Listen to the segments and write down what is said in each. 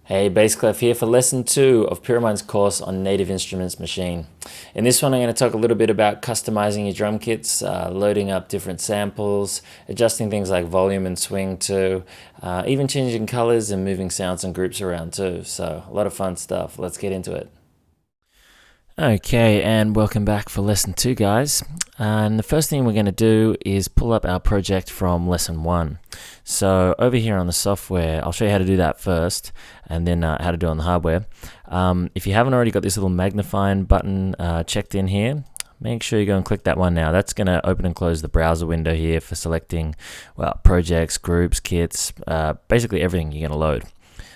Hey, Bass Kleph here for lesson 2 of Pyramind's course on native instruments Maschine. In this one I'm going to talk a little bit about customizing your drum kits, loading up different samples, adjusting things like volume and swing too, even changing colors and moving sounds and groups around too. So a lot of fun stuff. Let's get into it. Okay, and welcome back for lesson 2, guys. And the first thing we're going to do is pull up our project from lesson 1. So over here on the software, I'll show you how to do that first, and then how to do it on the hardware. If you haven't already got this little magnifying button checked in here, make sure you go and click that one now. That's going to open and close the browser window here for selecting, well, projects, groups, kits, basically everything you're going to load.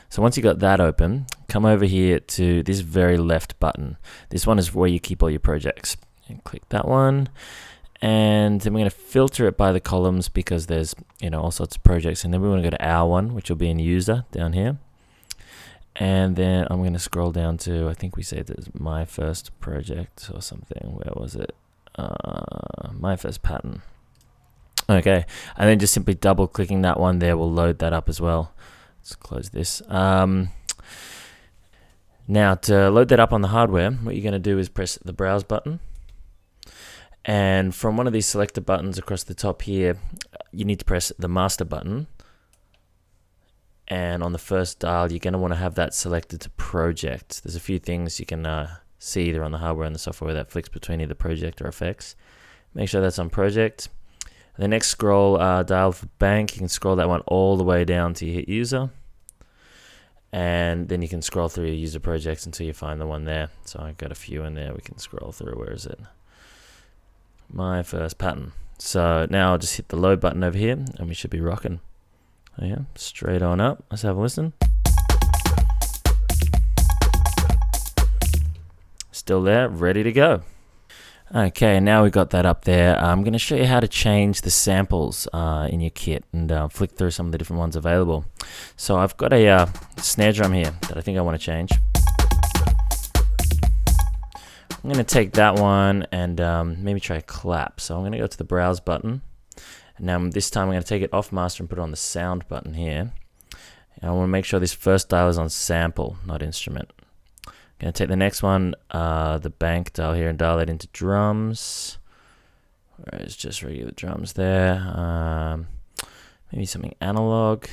So once you got that open, come over here to this very left button. This one is where you keep all your projects. And click that one. And then we're going to filter it by the columns because there's, all sorts of projects. And then we want to go to our one, which will be in user down here. And then I'm going to scroll down to, I think we said there's my first project or something. Where was it? My first pattern. Okay. And then just simply double clicking that one there will load that up as well. Let's close this. Now to load that up on the hardware, what you're going to do is press the browse button. And from one of these selector buttons across the top here, you need to press the master button. And on the first dial, you're going to want to have that selected to project. There's a few things you can see either on the hardware and the software that flicks between either project or effects. Make sure that's on project. The next scroll dial for bank, you can scroll that one all the way down to hit user. And then you can scroll through your user projects until you find the one there. So I've got a few in there we can scroll through. Where is it? My first pattern. So now I'll just hit the load button over here and we should be rocking. Oh yeah, straight on up. Let's have a listen. Still there, ready to go. Okay, now we've got that up there. I'm going to show you how to change the samples in your kit and flick through some of the different ones available. So I've got a snare drum here that I think I want to change. I'm going to take that one and maybe try a clap. So I'm going to go to the browse button. And now this time I'm going to take it off master and put it on the sound button here. And I want to make sure this first dial is on sample, not instrument. Going to take the next one, the bank dial here, and dial it into drums. Where is just regular drums there? Maybe something analog.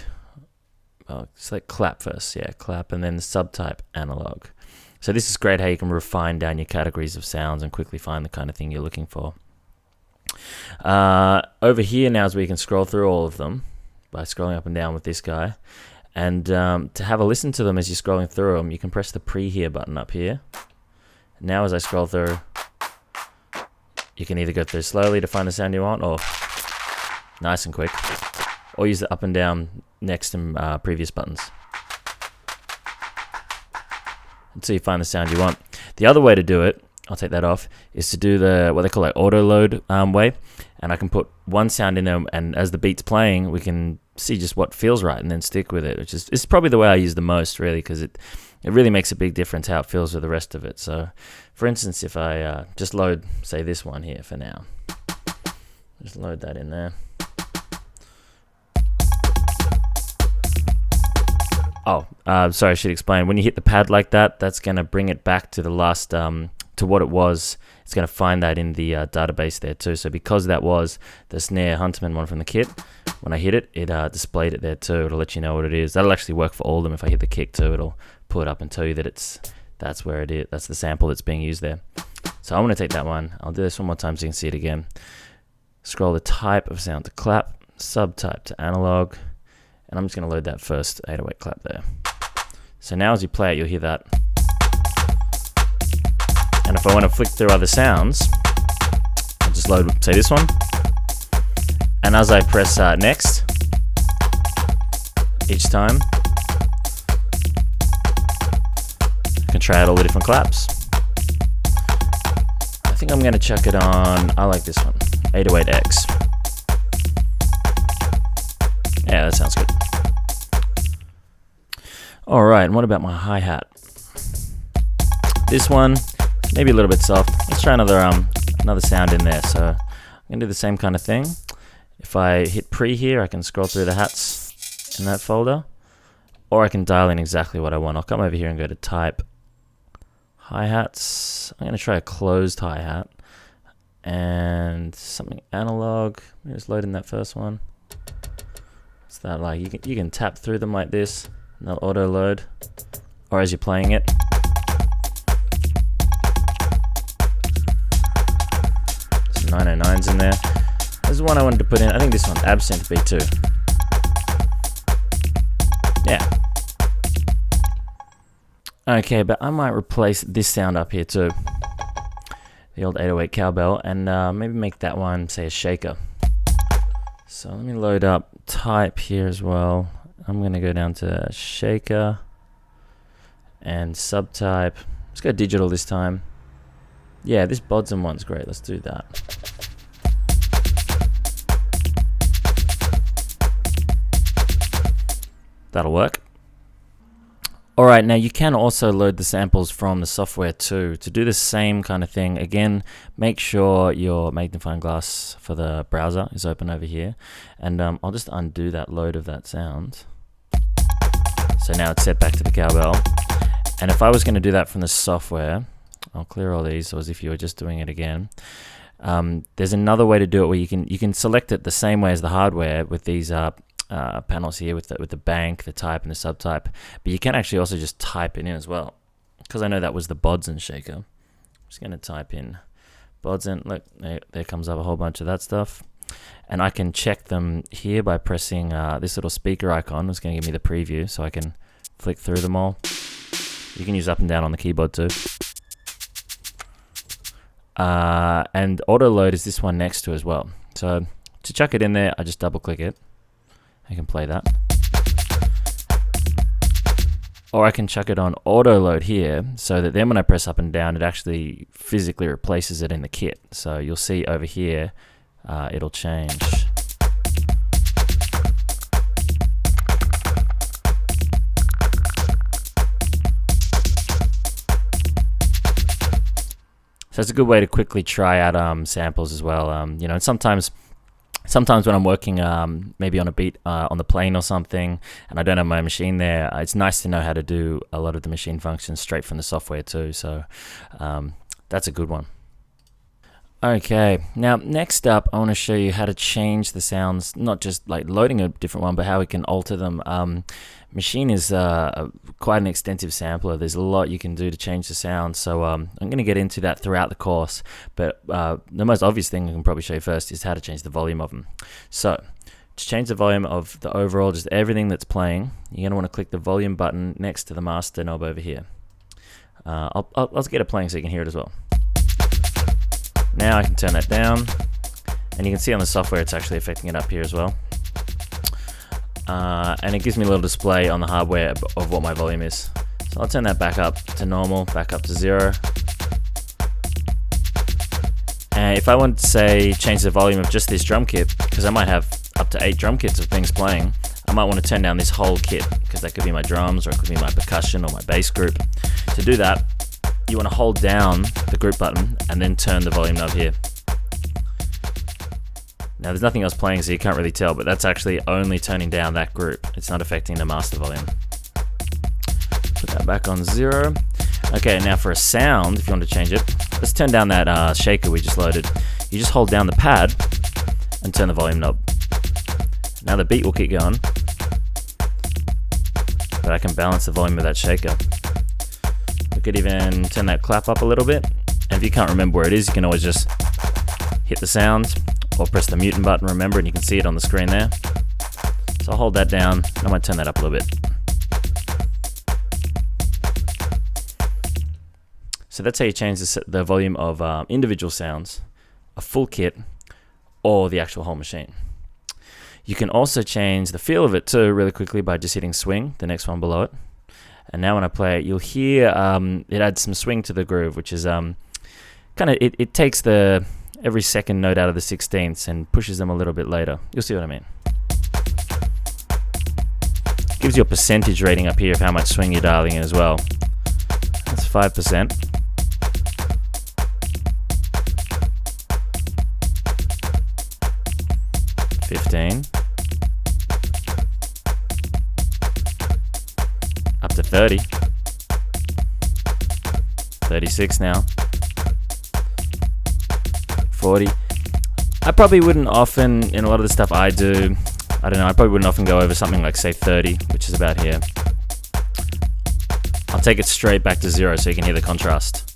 Well, select clap first. Yeah, clap, and then the subtype analog. So this is great how you can refine down your categories of sounds and quickly find the kind of thing you're looking for. Over here now is where you can scroll through all of them by scrolling up and down with this guy. And to have a listen to them as you're scrolling through them, you can press the pre-hear button up here. Now as I scroll through, you can either go through slowly to find the sound you want, or nice and quick, or use the up and down next and previous buttons until you find the sound you want. The other way to do it, I'll take that off, is to do the what they call like auto load way, and I can put one sound in there, and as the beat's playing, we can see just what feels right and then stick with it, which is it's probably the way I use the most, really, because it really makes a big difference how it feels with the rest of it. So for instance, if I just load, say, this one here for now, just load that in there. Oh, sorry, I should explain. When you hit the pad like that, that's going to bring it back to the last to what it was. It's going to find that in the database there too. So because that was the snare Hunterman one from the kit, when I hit it, it displayed it there too. It'll let you know what it is. That'll actually work for all of them. If I hit the kick too, it'll pull it up and tell you that that's where it is. That's the sample that's being used there. So I'm going to take that one. I'll do this one more time so you can see it again. Scroll the type of sound to clap, subtype to analog, and I'm just going to load that first 808 clap there. So now as you play it, you'll hear that. And if I want to flick through other sounds, I'll just load, say, this one. And as I press next, each time, I can try out all the different claps. I think I'm going to chuck it on, I like this one, 808X. Yeah, that sounds good. Alright, and what about my hi-hat? This one, maybe a little bit soft. Let's try another sound in there. So I'm going to do the same kind of thing. If I hit pre here, I can scroll through the hats in that folder. or I can dial in exactly what I want. I'll come over here and go to type hi-hats. I'm going to try a closed hi-hat and something analog. Let me just load in that first one. It's that like you can tap through them like this and they'll auto load, or as you're playing it. Some 909s in there. There's one I wanted to put in. I think this one's Absinthe B2. Yeah. Okay, but I might replace this sound up here too. The old 808 cowbell, and maybe make that one, say, a shaker. So let me load up type here as well. I'm going to go down to shaker and subtype. Let's go digital this time. Yeah, this Bodzen one's great. Let's do that. That'll work. Alright, now you can also load the samples from the software too. To do the same kind of thing, again, make sure your magnifying glass for the browser is open over here. And I'll just undo that load of that sound. So now it's set back to the cowbell. And if I was going to do that from the software, I'll clear all these, so as if you were just doing it again. There's another way to do it where you can select it the same way as the hardware with these panels here with the bank, the type, and the subtype, but you can actually also just type it in as well. Because I know that was the Bodzen shaker. I'm just going to type in Bodzen. Look, there comes up a whole bunch of that stuff, and I can check them here by pressing this little speaker icon. It's going to give me the preview, so I can flick through them all. You can use up and down on the keyboard too. And auto load is this one next to as well. So to chuck it in there, I just double click it. I can play that. Or I can chuck it on auto load here, so that then when I press up and down, it actually physically replaces it in the kit. So you'll see over here, it'll change. So it's a good way to quickly try out samples as well. You know, and sometimes when I'm working maybe on a beat on the plane or something, and I don't have my machine there, it's nice to know how to do a lot of the machine functions straight from the software too. So that's a good one. Okay, now next up, I want to show you how to change the sounds, not just like loading a different one, but how we can alter them. Maschine is quite an extensive sampler. There's a lot you can do to change the sound, so I'm going to get into that throughout the course, but the most obvious thing I can probably show you first is how to change the volume of them. So to change the volume of the overall, just everything that's playing, you're going to want to click the volume button next to the master knob over here. I'll get it playing so you can hear it as well. Now I can turn that down, and you can see on the software it's actually affecting it up here as well. And it gives me a little display on the hardware of what my volume is. So I'll turn that back up to normal, back up to 0. And if I want to say change the volume of just this drum kit, because I might have up to 8 drum kits of things playing, I might want to turn down this whole kit, because that could be my drums, or it could be my percussion or my bass group. To do that, you want to hold down the group button and then turn the volume knob here. Now there's nothing else playing, so you can't really tell, but that's actually only turning down that group. It's not affecting the master volume. Put that back on 0. Okay, now for a sound, if you want to change it, let's turn down that shaker we just loaded. You just hold down the pad and turn the volume knob. Now the beat will keep going, but I can balance the volume of that shaker. We could even turn that clap up a little bit, and if you can't remember where it is, you can always just hit the sound or press the mute button, remember, and you can see it on the screen there. So I'll hold that down, and I might turn that up a little bit. So that's how you change the volume of individual sounds, a full kit, or the actual whole machine. You can also change the feel of it too really quickly by just hitting swing, the next one below it. And now when I play it, you'll hear it adds some swing to the groove, which is kind of, it takes every second note out of the 16ths and pushes them a little bit later. You'll see what I mean. Gives you a percentage rating up here of how much swing you're dialing in as well. That's 5%. 30. 36 now. 40. I probably wouldn't often, in a lot of the stuff I do, I don't know, I probably wouldn't often go over something like, say, 30, which is about here. I'll take it straight back to 0 so you can hear the contrast.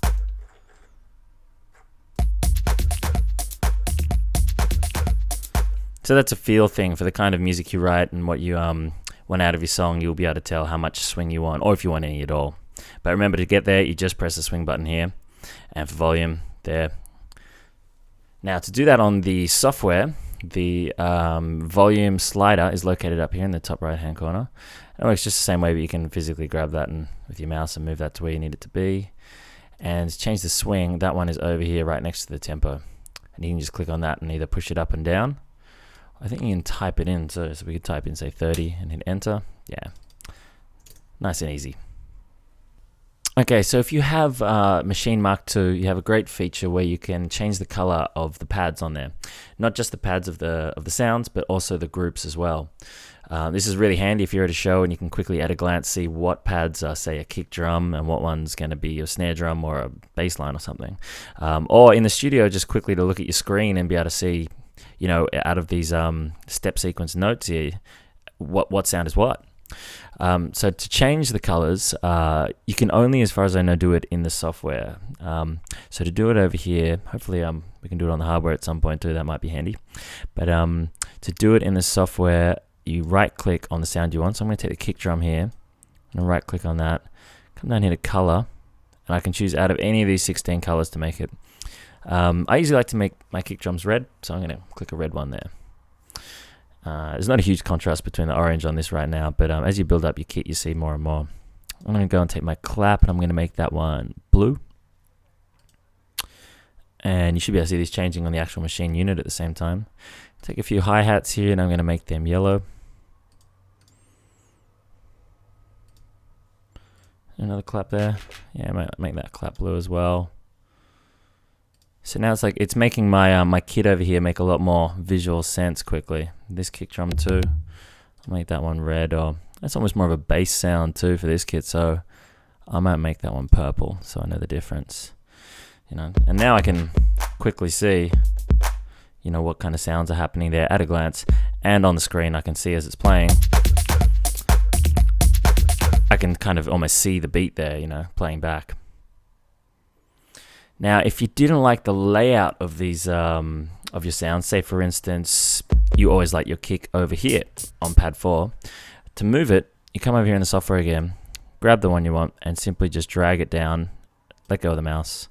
So that's a feel thing for the kind of music you write and what you want out of your song. You'll be able to tell how much swing you want, or if you want any at all. But remember, to get there, you just press the swing button here, and for volume, there. Now, to do that on the software, the volume slider is located up here in the top right-hand corner. It works just the same way, but you can physically grab that and with your mouse and move that to where you need it to be. And to change the swing, that one is over here right next to the tempo. And you can just click on that and either push it up and down. I think you can type it in, so we could type in, say, 30 and hit enter. Yeah, nice and easy. Okay, so if you have Maschine Mark II, you have a great feature where you can change the color of the pads on there. Not just the pads of the sounds, but also the groups as well. This is really handy if you're at a show and you can quickly at a glance see what pads are, say, a kick drum and what one's going to be a snare drum or a bass line or something. Or in the studio, just quickly to look at your screen and be able to see, you know, out of these step sequence notes here, what sound is what. So to change the colors, you can only, as far as I know, do it in the software. So to do it over here, hopefully we can do it on the hardware at some point too, that might be handy. But to do it in the software, you right click on the sound you want. So I'm going to take the kick drum here and right click on that, come down here to color, and I can choose out of any of these 16 colors to make it. I usually like to make my kick drums red, so I'm going to click a red one there. There's not a huge contrast between the orange on this right now, but as you build up your kit, you see more and more. I'm going to go and take my clap, and I'm going to make that one blue. And you should be able to see these changing on the actual machine unit at the same time. Take a few hi-hats here, and I'm going to make them yellow. Another clap there. Yeah, I might make that clap blue as well. So now it's like it's making my my kit over here make a lot more visual sense quickly. This kick drum too, I'll make that one red, or that's almost more of a bass sound too for this kit. So I might make that one purple, so I know the difference. You know, and now I can quickly see, you know, what kind of sounds are happening there at a glance, and on the screen I can see as it's playing. I can kind of almost see the beat there, you know, playing back. Now, if you didn't like the layout of these of your sounds, say for instance, you always like your kick over here on pad 4, to move it, you come over here in the software again, grab the one you want, and simply just drag it down, let go of the mouse,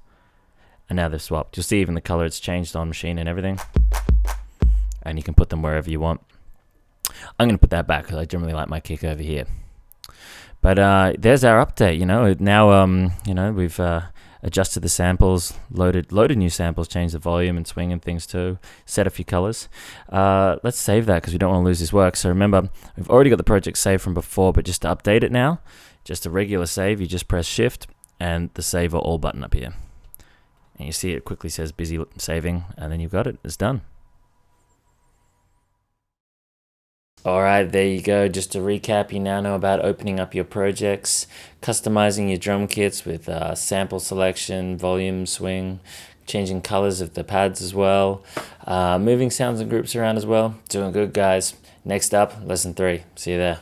and now they've swapped. You'll see even the color it's changed on Maschine and everything, and you can put them wherever you want. I'm going to put that back because I generally like my kick over here. But there's our update. You know, now you know, we've adjusted the samples, loaded new samples, changed the volume and swing and things too, set a few colors. Let's save that because we don't want to lose this work. So remember, we've already got the project saved from before, but just to update it now, just a regular save, you just press Shift and the Save or All button up here. And you see it quickly says busy saving, and then you've got it, it's done. Alright, there you go. Just to recap, you now know about opening up your projects, customizing your drum kits with sample selection, volume, swing, changing colors of the pads as well, moving sounds and groups around as well. Doing good, guys. Next up, lesson 3. See you there.